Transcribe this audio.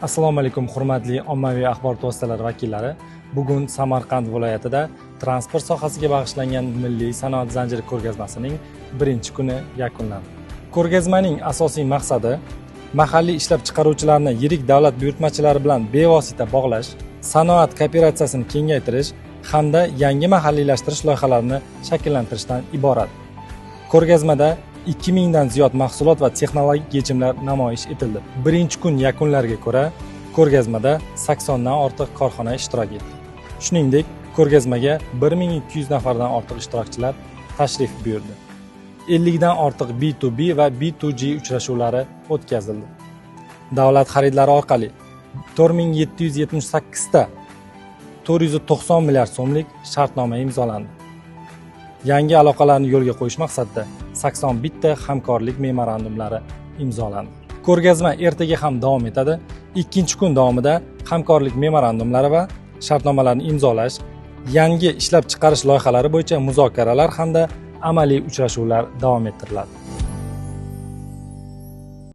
Assalomu alaykum hurmatli ommaviy axborot vositalari vakillari. Bugun Samarqand viloyatida transport sohasiga bag'ishlangan Milliy sanoat zanjiri ko'rgazmasining birinchi kuni yakunlandi. Ko'rgazmaning asosiy maqsadi mahalliy ishlab chiqaruvchilarni yirik davlat buyurtmachilari bilan bevosita bog'lash, sanoat kooperatsiyasini kengaytirish hamda yangi mahalliylashtirish loyihalarini shakllantirishdan iborat. Ko'rgazmada 2000 dan ziyod mahsulot va texnologik yechimlar namoyish etildi. Birinchi kun yakunlariga ko'ra, ko'rgazmada 80 dan ortiq korxona ishtirok etdi. Shuningdek, ko'rgazmaga 1200 nafardan ortiq ishtirokchilar tashrif buyurdi. 50 dan ortiq B2B va B2G uchrashuvlari o'tkazildi. Davlat xaridlari orqali 4778 ta 490 milliard so'mlik shartnoma imzolandi. Yangi aloqalarni yo'lga qo'yish maqsadida 81 ta hamkorlik memorandumlari imzolandi. Ko'rgazma ertaga ham davom etadi. Ikkinchi kun davomida hamkorlik memorandumlari va shartnomalarni imzolash, yangi ishlab chiqarish loyihalari bo'yicha muzokaralar hamda amaliy uchrashuvlar davom ettiriladi.